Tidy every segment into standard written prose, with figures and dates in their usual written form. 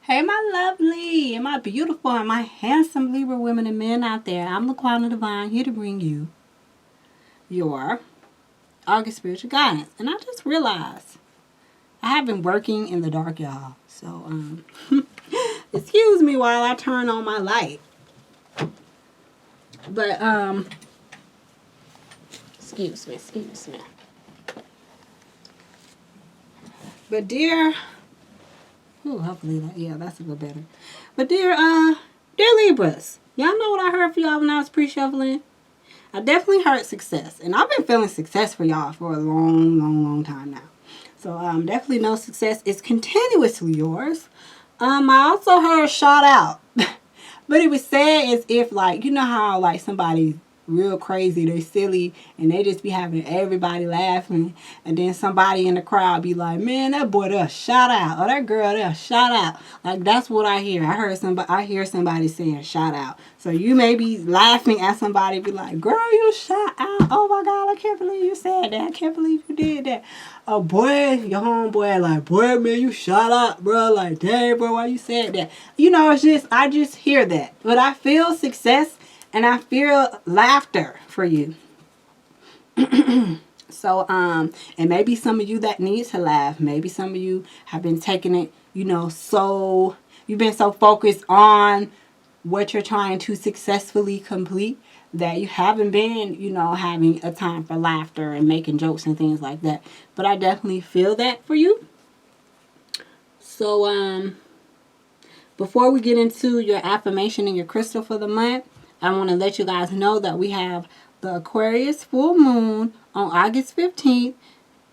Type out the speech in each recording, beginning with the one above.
Hey, my lovely and my beautiful and my handsome Libra women and men out there. I'm laquannadivine, here to bring you your August spiritual guidance. And I just realized I have been working in the dark, y'all. So, excuse me while I turn on my light. But, excuse me. But dear, hopefully that's a little better. But dear Libras, y'all know what I heard for y'all when I was pre-shuffling? I definitely heard success. And I've been feeling success for y'all for a long time now. So definitely know success is continuously yours. I also heard shout out. But it was sad as if, like, you know how, like, somebody's real crazy, they silly, and they just be having everybody laughing, and then somebody in the crowd be like, man, that boy there shout out, or that girl there shout out. Like, that's what I hear. I hear somebody saying shout out. So you may be laughing at somebody, be like, girl, you shout out. Oh my God, I can't believe you said that. I can't believe you did that. Oh boy, your homeboy like, boy, man, you shout out, bro. Like, dang, bro, why you said that? You know, I just hear that. But I feel success and I feel laughter for you. So, and maybe some of you that need to laugh, maybe some of you have been taking it, you've been so focused on what you're trying to successfully complete that you haven't been, having a time for laughter and making jokes and things like that. But I definitely feel that for you. So, before we get into your affirmation and your crystal for the month, I want to let you guys know that we have the Aquarius full moon on August 15th.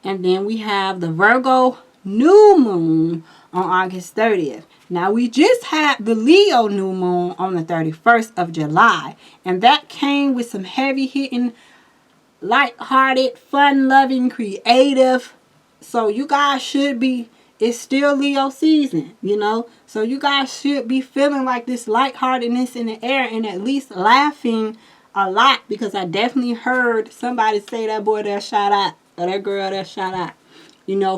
And then we have the Virgo new moon on August 30th. Now, we just had the Leo new moon on the 31st of July. And that came with some heavy-hitting, light-hearted, fun-loving, creative. So you guys should be, it's still Leo season, So you guys should be feeling like this lightheartedness in the air and at least laughing a lot. Because I definitely heard somebody say that boy there shout out. Or that girl there shout out.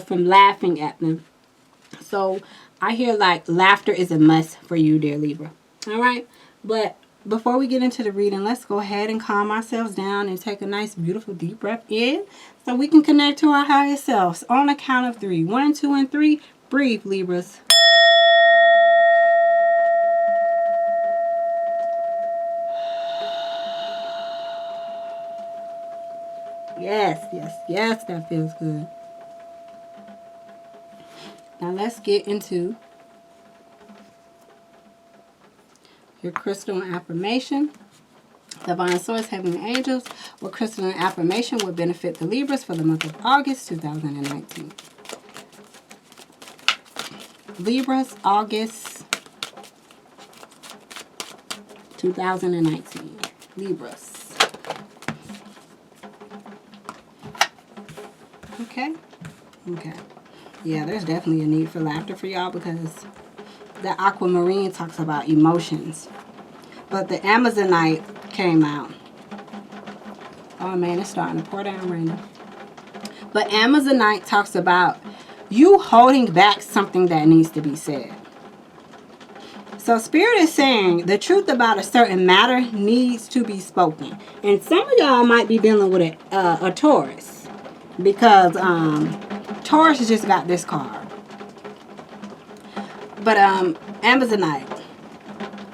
From laughing at them. So I hear like laughter is a must for you, dear Libra. Alright? But before we get into the reading, let's go ahead and calm ourselves down and take a nice, beautiful, deep breath in so we can connect to our higher selves. On a count of 3. 1, 2, and 3. Breathe, Libras. Yes, that feels good. Now let's get into your crystal and affirmation. Divine Source, Heavenly Angels, what crystal and affirmation would benefit the Libras for the month of August 2019? Libras, August 2019. Libras. Okay. Yeah, there's definitely a need for laughter for y'all because the aquamarine talks about emotions. But the Amazonite came out. Oh man, it's starting to pour down right now. But Amazonite talks about you holding back something that needs to be said. So Spirit is saying the truth about a certain matter needs to be spoken. And some of y'all might be dealing with a Taurus. Because Taurus just got this card. But Amazonite,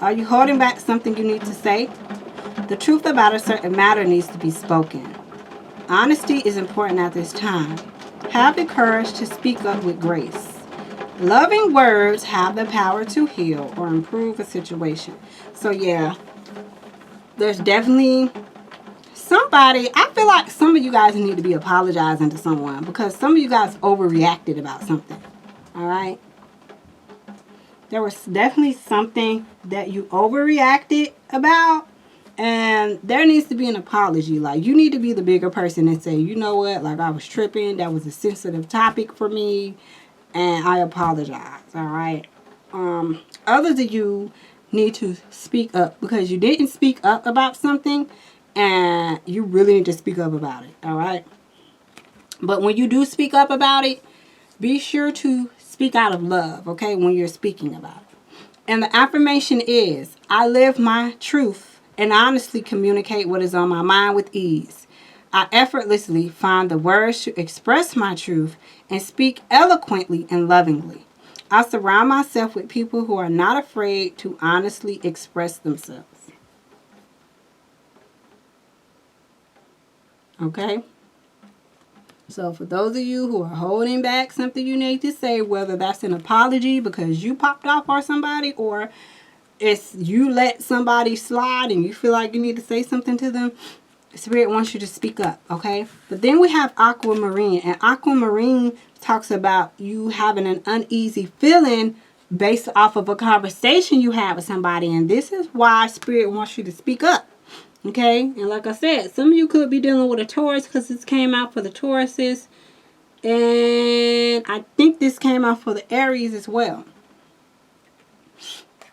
are you holding back something you need to say? The truth about a certain matter needs to be spoken. Honesty is important at this time. Have the courage to speak up with grace. Loving words have the power to heal or improve a situation. So yeah, there's definitely somebody, I feel like some of you guys need to be apologizing to someone because some of you guys overreacted about something. Alright? There was definitely something that you overreacted about, and there needs to be an apology. Like, you need to be the bigger person and say, you know what, like, I was tripping, that was a sensitive topic for me, and I apologize. Alright? Others of you need to speak up because you didn't speak up about something, and you really need to speak up about it. Alright? But when you do speak up about it, be sure to speak out of love, okay, when you're speaking about it. And the affirmation is, I live my truth and honestly communicate what is on my mind with ease. I effortlessly find the words to express my truth and speak eloquently and lovingly. I surround myself with people who are not afraid to honestly express themselves. Okay? So for those of you who are holding back something you need to say, whether that's an apology because you popped off on somebody, or it's you let somebody slide and you feel like you need to say something to them, Spirit wants you to speak up, okay? But then we have aquamarine, and aquamarine talks about you having an uneasy feeling based off of a conversation you had with somebody, and this is why Spirit wants you to speak up. Okay, and like I said, some of you could be dealing with a Taurus because this came out for the Tauruses. And I think this came out for the Aries as well.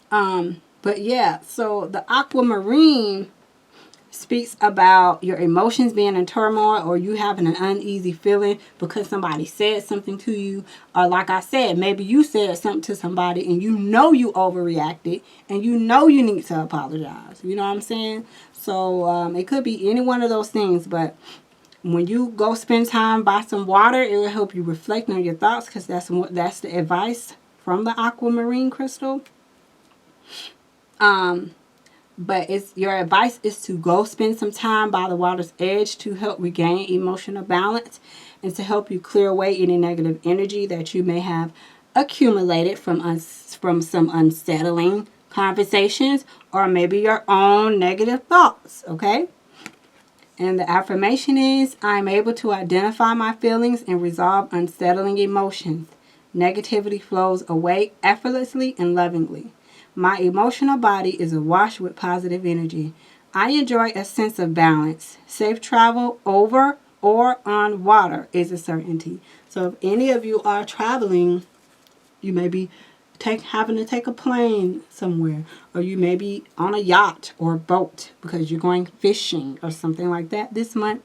But yeah, so the aquamarine speaks about your emotions being in turmoil, or you having an uneasy feeling because somebody said something to you, or like I said, maybe you said something to somebody and you know you overreacted and you know you need to apologize. You know what I'm saying? So it could be any one of those things, but when you go spend time by some water, it will help you reflect on your thoughts, because that's the advice from the aquamarine crystal. But your advice is to go spend some time by the water's edge to help regain emotional balance and to help you clear away any negative energy that you may have accumulated from some unsettling conversations, or maybe your own negative thoughts, okay? And the affirmation is, I'm able to identify my feelings and resolve unsettling emotions. Negativity flows away effortlessly and lovingly. My emotional body is awash with positive energy. I enjoy a sense of balance. Safe travel over or on water is a certainty. So if any of you are traveling, you may be having to take a plane somewhere, or you may be on a yacht or a boat because you're going fishing or something like that this month.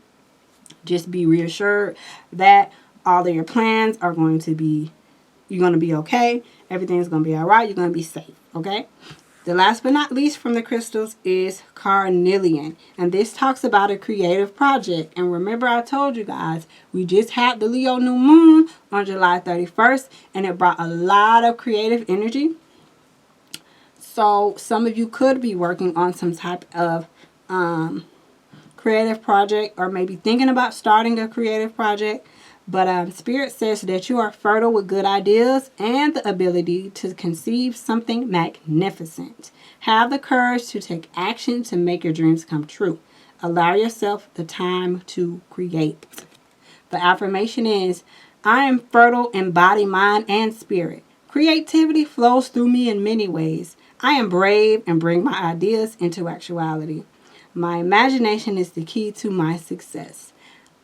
Just be reassured that all of your plans are going to be, you're going to be okay. Everything's going to be all right. You're going to be safe, okay? The last but not least from the crystals is carnelian. And this talks about a creative project. And remember, I told you guys, we just had the Leo new moon on July 31st. And it brought a lot of creative energy. So some of you could be working on some type of creative project, or maybe thinking about starting a creative project. But Spirit says that you are fertile with good ideas and the ability to conceive something magnificent. Have the courage to take action to make your dreams come true. Allow yourself the time to create. The affirmation is, I am fertile in body, mind, and spirit. Creativity flows through me in many ways. I am brave and bring my ideas into actuality. My imagination is the key to my success.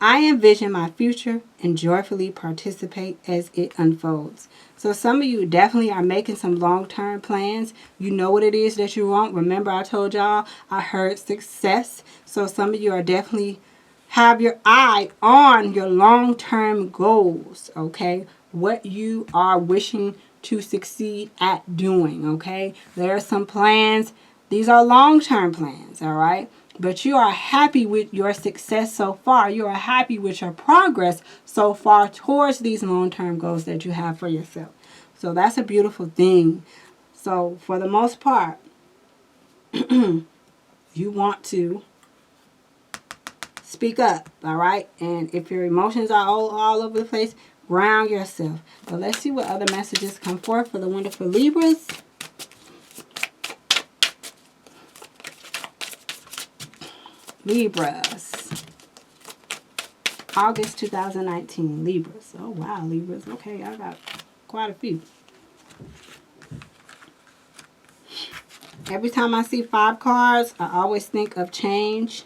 I envision my future and joyfully participate as it unfolds. So some of you definitely are making some long-term plans. You know what it is that you want. Remember, I told y'all I heard success. So some of you are definitely have your eye on your long-term goals, okay? What you are wishing to succeed at doing, okay? There are some plans. These are long-term plans, all right? But you are happy with your success so far. You are happy with your progress so far towards these long-term goals that you have for yourself. So that's a beautiful thing. So for the most part, you want to speak up, all right? And if your emotions are all over the place, ground yourself. But let's see what other messages come forth for the wonderful Libras. Libras. August 2019. Libras. Oh, wow, Libras. Okay, I got quite a few. Every time I see 5 cards, I always think of change.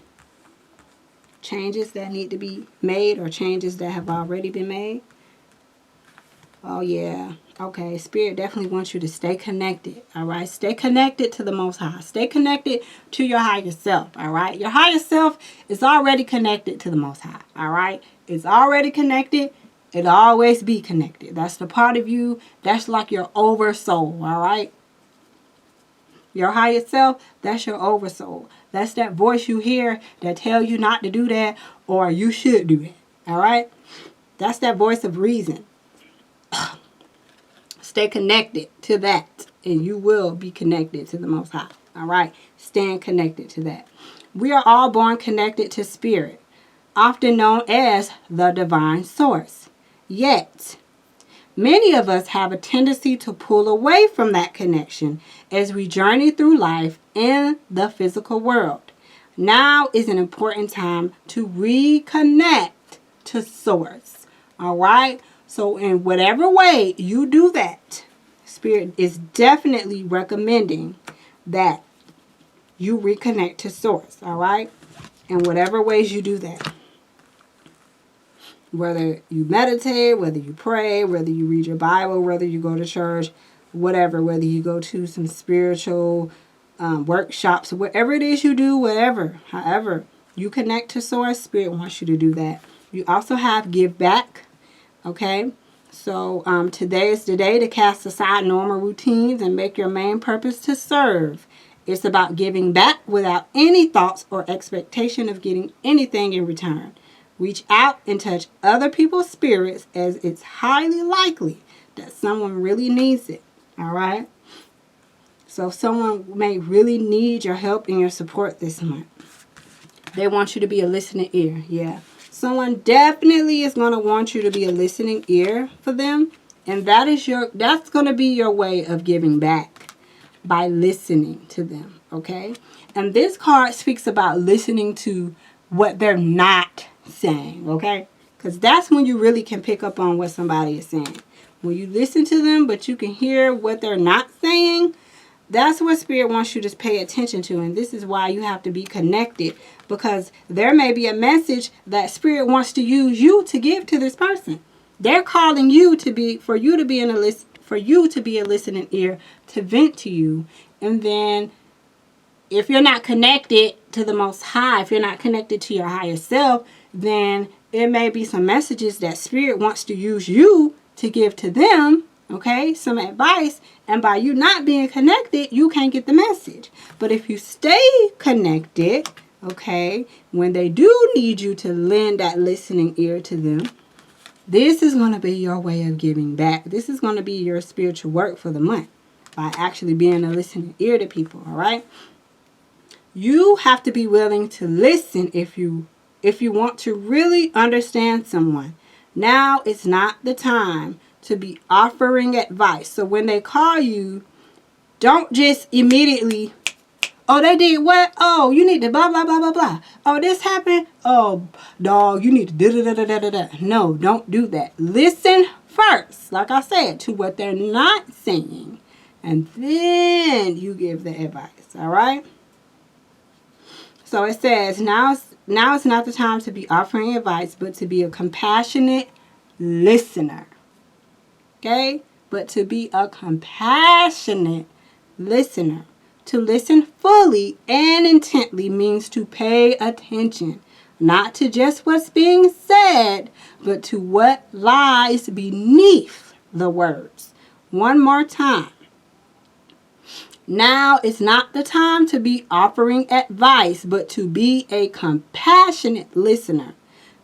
Changes that need to be made, or changes that have already been made. Oh, yeah. Okay, Spirit definitely wants you to stay connected, all right? Stay connected to the Most High. Stay connected to your higher self, all right? Your higher self is already connected to the Most High, all right? It's already connected. It'll always be connected. That's the part of you, that's like your over soul, all right? Your higher self, that's your oversoul. That's that voice you hear that tell you not to do that or you should do it. All right? That's that voice of reason. Stay connected to that, and you will be connected to the Most High. All right? Stand connected to that. We are all born connected to spirit, often known as the divine source. Yet, many of us have a tendency to pull away from that connection as we journey through life in the physical world. Now is an important time to reconnect to source. All right? So in whatever way you do that, Spirit is definitely recommending that you reconnect to source. All right? In whatever ways you do that. Whether you meditate, whether you pray, whether you read your Bible, whether you go to church, whatever, whether you go to some spiritual workshops, whatever it is you do, whatever, however you connect to source, Spirit wants you to do that. You also have give back, okay? So today is the day to cast aside normal routines and make your main purpose to serve. It's about giving back without any thoughts or expectation of getting anything in return. Reach out and touch other people's spirits, as it's highly likely that someone really needs it. All right? So someone may really need your help and your support this month. They want you to be a listening ear. Yeah. Someone definitely is going to want you to be a listening ear for them. And that's going to be your way of giving back, by listening to them. Okay? And this card speaks about listening to what they're not saying, okay? Because that's when you really can pick up on what somebody is saying. When you listen to them, but you can hear what they're not saying, that's what Spirit wants you to pay attention to. And this is why you have to be connected, because there may be a message that Spirit wants to use you to give to this person. They're calling you for you to be a listening ear, to vent to you. And then if you're not connected to the Most High, if you're not connected to your higher self, then it may be some messages that Spirit wants to use you to give to them, okay? Some advice. And by you not being connected, you can't get the message. But if you stay connected, okay, when they do need you to lend that listening ear to them, this is going to be your way of giving back. This is going to be your spiritual work for the month, by actually being a listening ear to people, all right? You have to be willing to listen if you want to really understand someone. Now is not the time to be offering advice. So when they call you, don't just immediately, oh, they did what? Oh, you need to blah, blah, blah, blah, blah. Oh, this happened? Oh, dog, you need to da-da-da-da-da-da. No, don't do that. Listen first, like I said, to what they're not saying. And then you give the advice, all right? So it says, now is not the time to be offering advice, but to be a compassionate listener. Okay? But to be a compassionate listener. To listen fully and intently means to pay attention. Not to just what's being said, but to what lies beneath the words. One more time. Now is not the time to be offering advice, but to be a compassionate listener.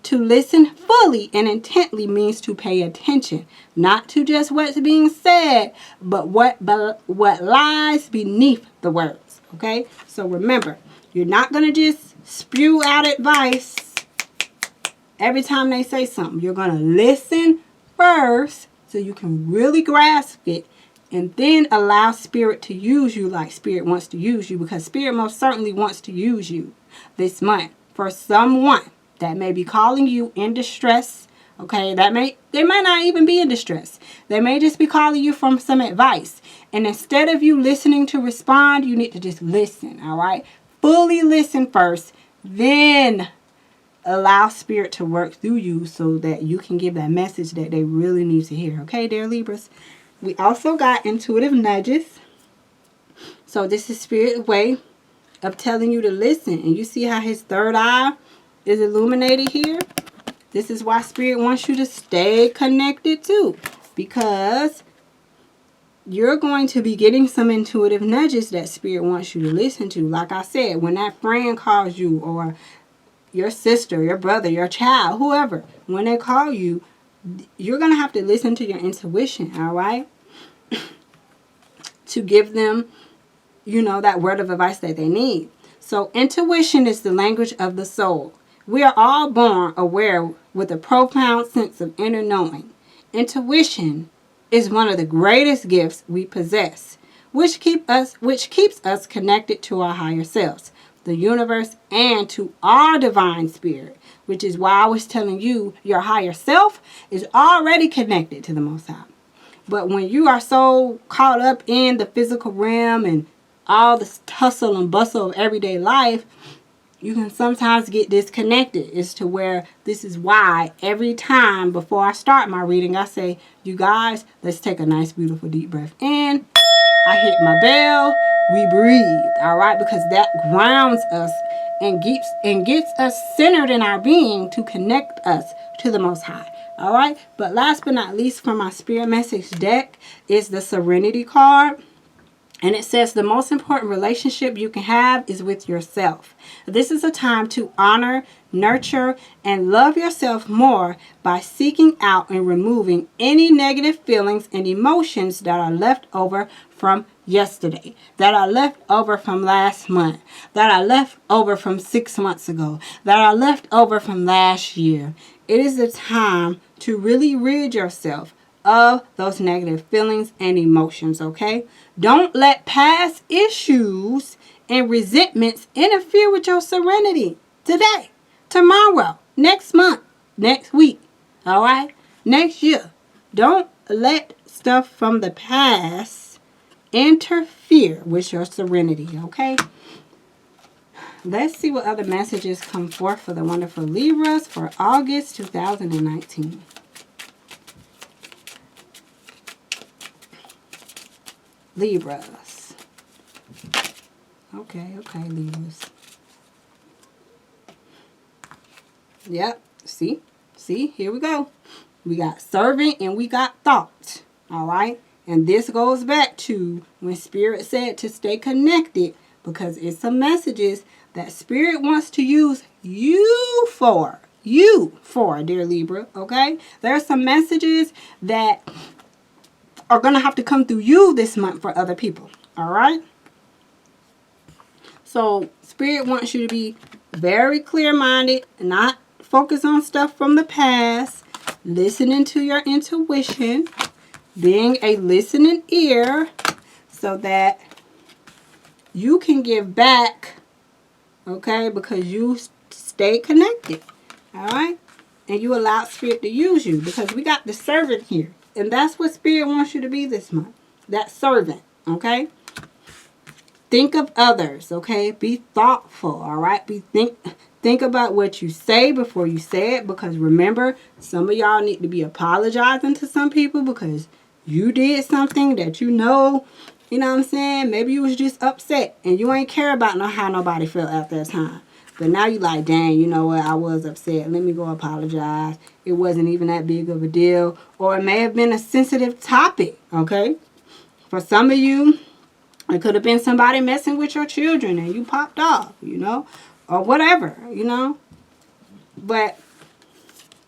To listen fully and intently means to pay attention, not to just what's being said, but what lies beneath the words. Okay? So remember, you're not going to just spew out advice every time they say something. You're going to listen first so you can really grasp it. And then allow Spirit to use you like Spirit wants to use you. Because Spirit most certainly wants to use you this month for someone that may be calling you in distress. Okay, they might not even be in distress. They may just be calling you for some advice. And instead of you listening to respond, you need to just listen. All right, fully listen first. Then allow Spirit to work through you so that you can give that message that they really need to hear. Okay, dear Libras. We also got intuitive nudges. So this is Spirit's way of telling you to listen. And you see how his third eye is illuminated here? This is why Spirit wants you to stay connected too. Because you're going to be getting some intuitive nudges that Spirit wants you to listen to. Like I said, when that friend calls you, or your sister, your brother, your child, whoever, when they call you, you're going to have to listen to your intuition, all right? To give them, that word of advice that they need. So intuition is the language of the soul. We are all born aware with a profound sense of inner knowing. Intuition is one of the greatest gifts we possess, which keeps us connected to our higher selves, the universe, and to our divine spirit, which is why I was telling you your higher self is already connected to the Most High. But when you are so caught up in the physical realm and all the hustle and bustle of everyday life, you can sometimes get disconnected. As to where this is why every time before I start my reading, I say, you guys, let's take a nice, beautiful, deep breath in. I hit my bell. We breathe, all right? Because that grounds us and gets us centered in our being to connect us to the Most High. All right? But last but not least, from my Spirit Message deck is the Serenity card. And it says the most important relationship you can have is with yourself. This is a time to honor, nurture, and love yourself more by seeking out and removing any negative feelings and emotions that are left over from yesterday, that are left over from last month, that are left over from 6 months ago, that are left over from last year. It is the time to really rid yourself of those negative feelings and emotions, okay? Don't let past issues and resentments interfere with your serenity today, tomorrow, next month, next week, all right? Next year. Don't let stuff from the past interfere with your serenity, okay? Let's see what other messages come forth for the wonderful Libras for August 2019. Libras. Okay, Libras. Yep, see, here we go. We got servant and we got thought, all right? And this goes back to when Spirit said to stay connected, because it's some messages that Spirit wants to use you for, dear Libra, okay? There are some messages that are going to have to come through you this month for other people. All right? So, Spirit wants you to be very clear-minded, not focus on stuff from the past, listening to your intuition, being a listening ear so that you can give back, okay? Because you stay connected. All right? And you allow Spirit to use you, because we got the servant here. And that's what Spirit wants you to be this month. That servant, okay? Think of others, okay? Be thoughtful, all right? Think about what you say before you say it, because remember, some of y'all need to be apologizing to some people because you did something that you know what I'm saying? Maybe you was just upset and you ain't care about how nobody felt at that time. But now you like, dang, you know what, I was upset. Let me go apologize. It wasn't even that big of a deal. Or it may have been a sensitive topic, okay? For some of you, it could have been somebody messing with your children and you popped off, or whatever, But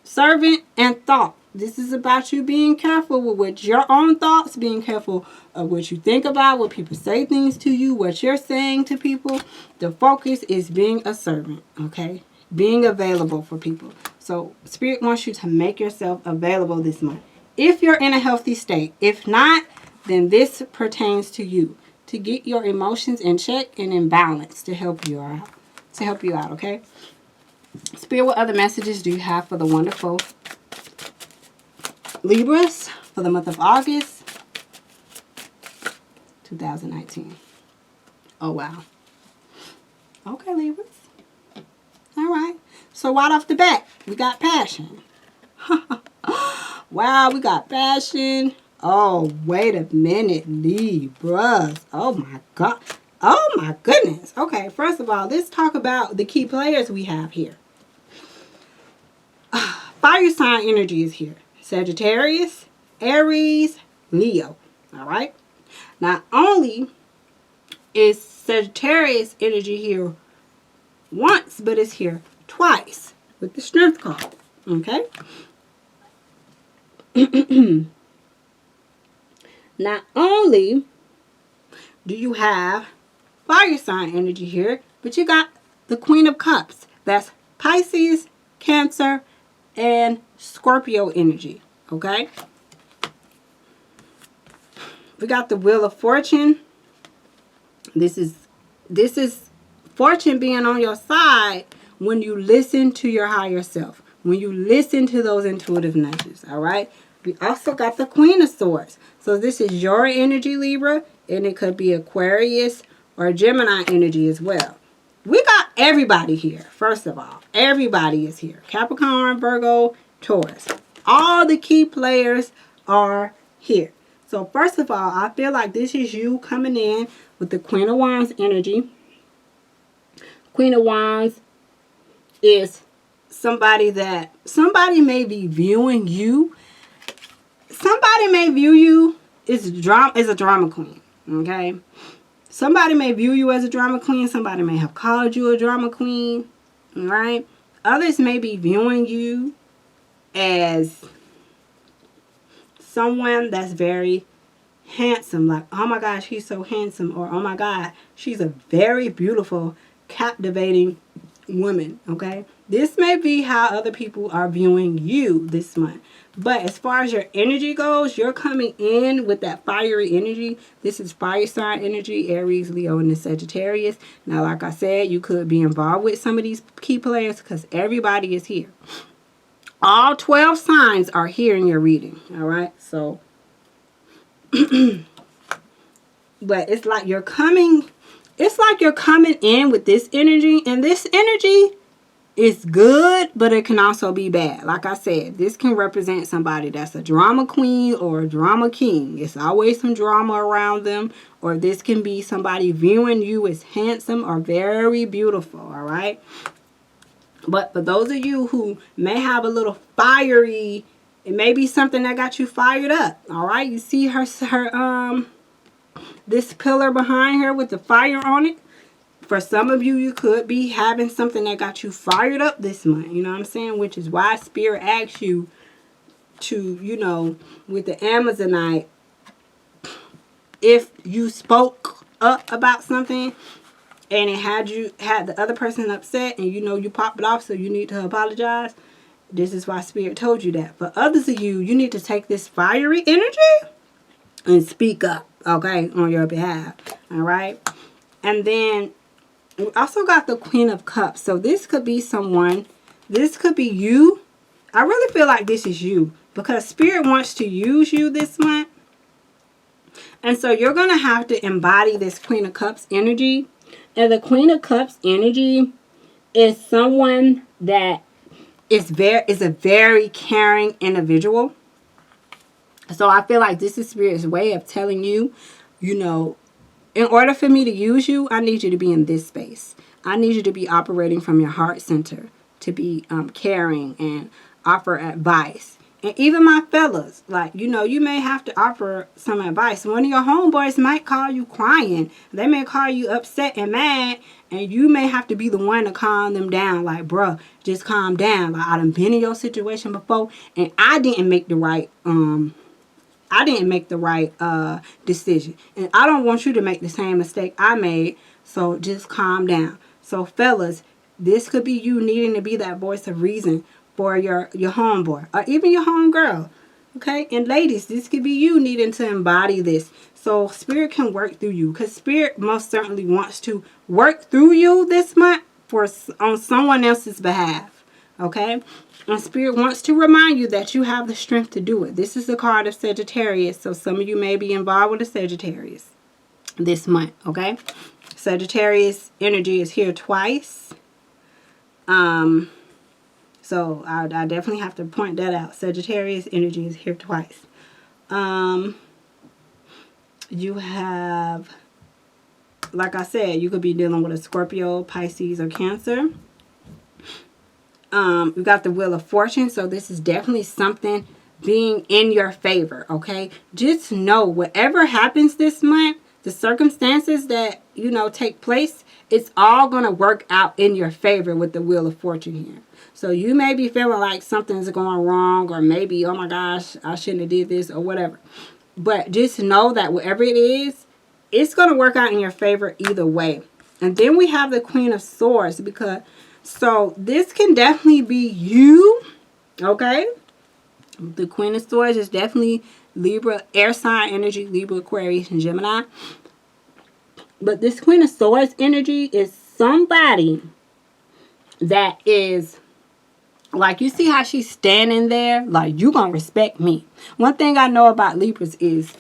servant and thought. This is about you being careful with your own thoughts, being careful of what you think about, what people say things to you, what you're saying to people. The focus is being a servant, okay? Being available for people. So Spirit wants you to make yourself available this month. If you're in a healthy state. If not, then this pertains to you. To get your emotions in check and in balance to help you out. Okay? Spirit, what other messages do you have for the wonderful Libras for the month of August 2019? Oh, wow. Okay, Libras. All right. So right off the bat, we got passion. Wow, we got passion. Oh, wait a minute, Libras. Oh, my God. Oh, my goodness. Okay, first of all, let's talk about the key players we have here. Fire sign energy is here. Sagittarius, Aries, Leo. All right? Not only is Sagittarius energy here once, but it's here twice with the Strength card. Okay? Not only do you have fire sign energy here, but you got the Queen of Cups. That's Pisces, Cancer, and Scorpio energy. Okay? We got the Wheel of Fortune. This is fortune being on your side when you listen to your higher self. When you listen to those intuitive nudges. Alright? We also got the Queen of Swords. So this is your energy, Libra. And it could be Aquarius or Gemini energy as well. We got everybody here. First of all, everybody is here. Capricorn, Virgo, Taurus. All the key players are here. So first of all, I feel like this is you coming in with the Queen of Wands energy. Queen of Wands is somebody may be viewing you. Somebody may view you as a drama queen. Okay? Somebody may view you as a drama queen. Somebody may have called you a drama queen. Right? Others may be viewing you as someone that's very handsome. Like, oh my gosh, he's so handsome. Or, oh my God, she's a very beautiful, captivating woman. Okay? This may be how other people are viewing you this month. But as far as your energy goes, you're coming in with that fiery energy. This is fire sign energy, Aries, Leo, and the Sagittarius. Now, like I said, you could be involved with some of these key players because everybody is here. All 12 signs are here in your reading. All right? So, but it's like you're coming in with this energy. And this energy is good, but it can also be bad. Like I said, this can represent somebody that's a drama queen or a drama king. It's always some drama around them. Or this can be somebody viewing you as handsome or very beautiful. All right? But for those of you who may have a little fiery, it may be something that got you fired up. All right? You see her this pillar behind her with the fire on it. For some of you, you could be having something that got you fired up this month. You know what I'm saying? Which is why Spirit asks you to, you know, with the Amazonite, if you spoke up about something and it had the other person upset and you know you popped it off, so you need to apologize. This is why Spirit told you that. For others of you, you need to take this fiery energy and speak up, okay, on your behalf. All right? And then we also got the Queen of Cups. So this could be someone. This could be you. I really feel like this is you. Because Spirit wants to use you this month. And so you're going to have to embody this Queen of Cups energy. And the Queen of Cups energy is someone that is a very caring individual. So I feel like this is Spirit's way of telling you, you know, in order for me to use you, I need you to be in this space. I need you to be operating from your heart center, to be caring and offer advice. And even my fellas, like, you know, you may have to offer some advice. One of your homeboys might call you crying. They may call you upset and mad. And you may have to be the one to calm them down. Like, bruh, just calm down. Like, I done been in your situation before. And I didn't make the right decision. And I don't want you to make the same mistake I made. So just calm down. So fellas, this could be you needing to be that voice of reason for your homeboy or even your homegirl. Okay? And ladies, this could be you needing to embody this. So Spirit can work through you. Because Spirit most certainly wants to work through you this month on someone else's behalf. Okay? And Spirit wants to remind you that you have the strength to do it. This is the card of Sagittarius. So some of you may be involved with a Sagittarius this month. Okay? Sagittarius energy is here twice. So I definitely have to point that out. Sagittarius energy is here twice. You have, like I said, you could be dealing with a Scorpio, Pisces, or Cancer. We've got the Wheel of Fortune. So this is definitely something being in your favor, okay? Just know whatever happens this month, the circumstances that, you know, take place, it's all going to work out in your favor with the Wheel of Fortune here. So you may be feeling like something's going wrong, or maybe, oh my gosh, I shouldn't have did this or whatever. But just know that whatever it is, it's going to work out in your favor either way. And then we have the Queen of Swords, because so this can definitely be you, okay? The Queen of Swords is definitely Libra, air sign energy, Libra, Aquarius, and Gemini. But this Queen of Swords energy is somebody that is, like, you see how she's standing there? Like, you gonna respect me. One thing I know about Libras is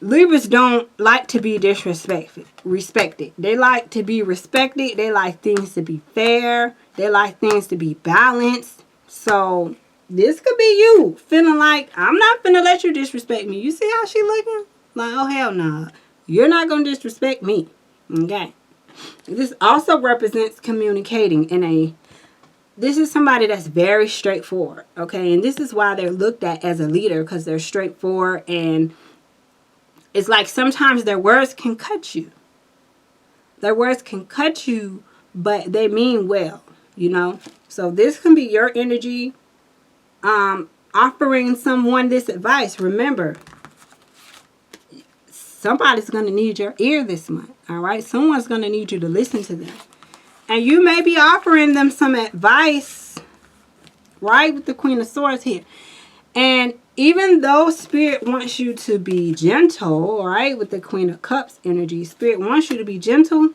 Libras don't like to be respected. They like to be respected. They like things to be fair. They like things to be balanced. So this could be you feeling like, I'm not finna let you disrespect me. You see how she looking? Like, oh hell no. You're not gonna disrespect me. Okay. This also represents communicating this is somebody that's very straightforward. Okay. And this is why they're looked at as a leader, because they're straightforward, and it's like sometimes their words can cut you. Their words can cut you, but they mean well, you know. So this can be your energy offering someone this advice. Remember, somebody's going to need your ear this month, all right? Someone's going to need you to listen to them. And you may be offering them some advice, right, with the Queen of Swords here. And even though Spirit wants you to be gentle, all right, with the Queen of Cups energy, Spirit wants you to be gentle.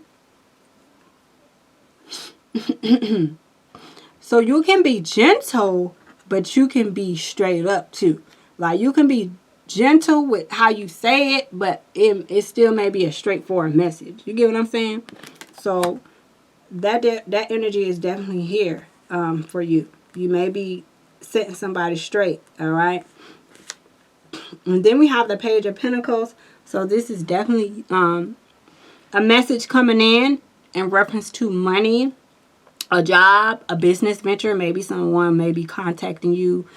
So you can be gentle, but you can be straight up too. Like, you can be gentle with how you say it, but it still may be a straightforward message. You get what I'm saying? So that energy is definitely here for you. You may be setting somebody straight, all right? And then we have the Page of Pentacles. So this is definitely a message coming in reference to money, a job, a business venture. Maybe someone may be contacting you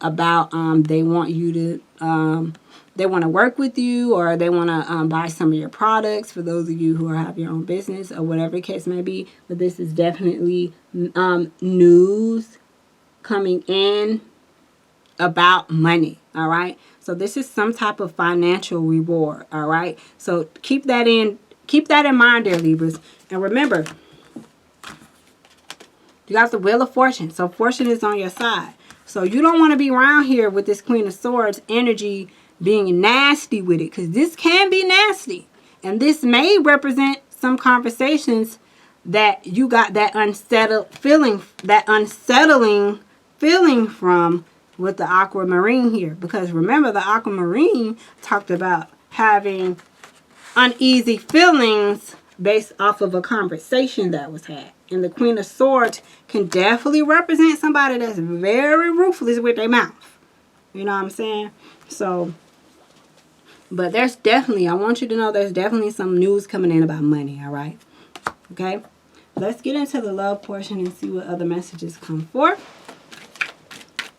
about they want you to they want to work with you, or they want to buy some of your products, for those of you who have your own business, or whatever the case may be. But this is definitely news coming in about money, all right? So this is some type of financial reward, all right? So keep that in mind there, Libras. And remember, you got the Wheel of Fortune. So fortune is on your side. So you don't want to be around here with this Queen of Swords energy being nasty with it, because this can be nasty. And this may represent some conversations that you got that unsettling feeling from with the aquamarine here. Because remember, the aquamarine talked about having uneasy feelings based off of a conversation that was had. And the Queen of Swords can definitely represent somebody that's very ruthless with their mouth. You know what I'm saying? So, but there's definitely, I want you to know there's definitely some news coming in about money, all right? Okay? Let's get into the love portion and see what other messages come forth.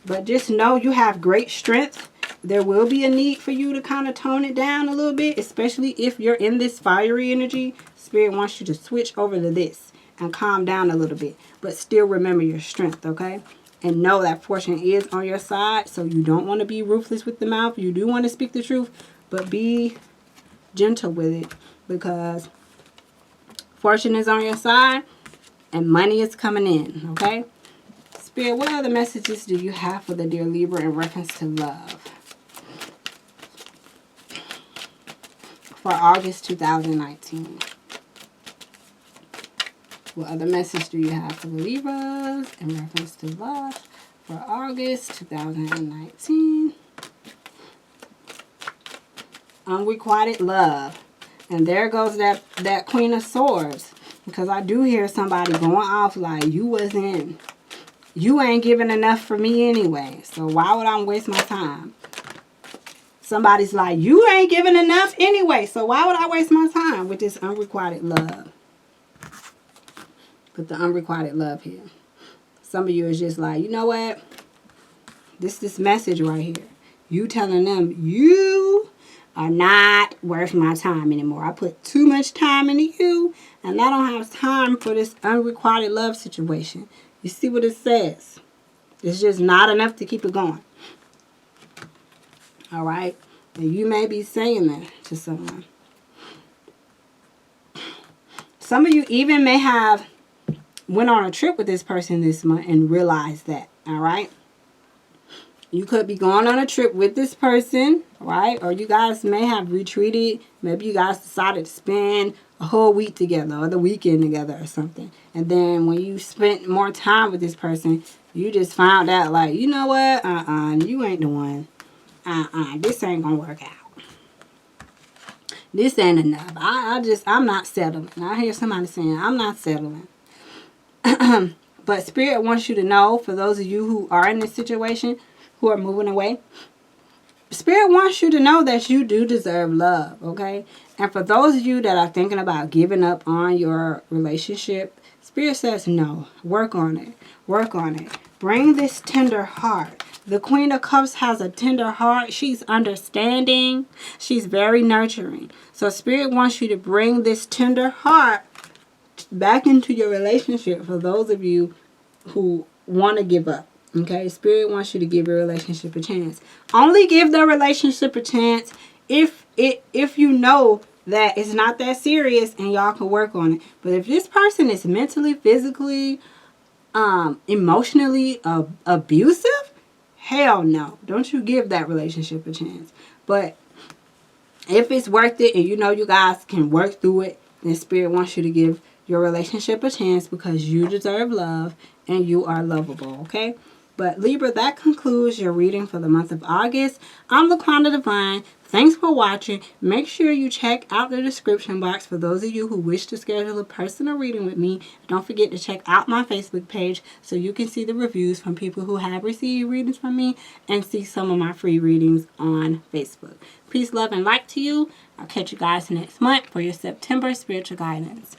But just know you have great strength. There will be a need for you to kind of tone it down a little bit, especially if you're in this fiery energy. Spirit wants you to switch over to this and calm down a little bit. But still remember your strength, okay? And know that fortune is on your side. So you don't want to be ruthless with the mouth. You do want to speak the truth, but be gentle with it, because fortune is on your side and money is coming in, okay? Spirit, what other messages do you have for the dear Libra in reference to love for August 2019? What other message do you have for the Libras in reference to love for August 2019? Unrequited love. And there goes that Queen of Swords. Because I do hear somebody going off like, you ain't giving enough for me anyway. So why would I waste my time? Somebody's like, you ain't giving enough anyway. So why would I waste my time with this unrequited love? Put the unrequited love here. Some of you is just like, you know what? This message right here. You telling them you are not worth my time anymore. I put too much time into you, and I don't have time for this unrequited love situation. You see what it says? It's just not enough to keep it going. All right? And you may be saying that to someone. Some of you even may have went on a trip with this person this month and realized that. All right? You could be going on a trip with this person, right? Or you guys may have retreated. Maybe you guys decided to spend a whole week together or the weekend together or something. And then when you spent more time with this person, you just found out like, you know what? You ain't the one. This ain't gonna work out. This ain't enough. I'm not settling. I hear somebody saying, I'm not settling. But Spirit wants you to know, for those of you who are in this situation, who are moving away, Spirit wants you to know that you do deserve love, okay? And for those of you that are thinking about giving up on your relationship, Spirit says no. Work on it. Work on it. Bring this tender heart. The Queen of Cups has a tender heart. She's understanding. She's very nurturing. So Spirit wants you to bring this tender heart back into your relationship for those of you who want to give up. Okay, Spirit wants you to give your relationship a chance. Only give the relationship a chance if you know that it's not that serious and y'all can work on it. But if this person is mentally, physically, emotionally abusive, hell no. Don't you give that relationship a chance. But if it's worth it and you know you guys can work through it, then Spirit wants you to give your relationship a chance because you deserve love and you are lovable, okay? But Libra, that concludes your reading for the month of August. I'm laquannadivine. Thanks for watching. Make sure you check out the description box for those of you who wish to schedule a personal reading with me. Don't forget to check out my Facebook page so you can see the reviews from people who have received readings from me and see some of my free readings on Facebook. Peace, love, and light to you. I'll catch you guys next month for your September spiritual guidance.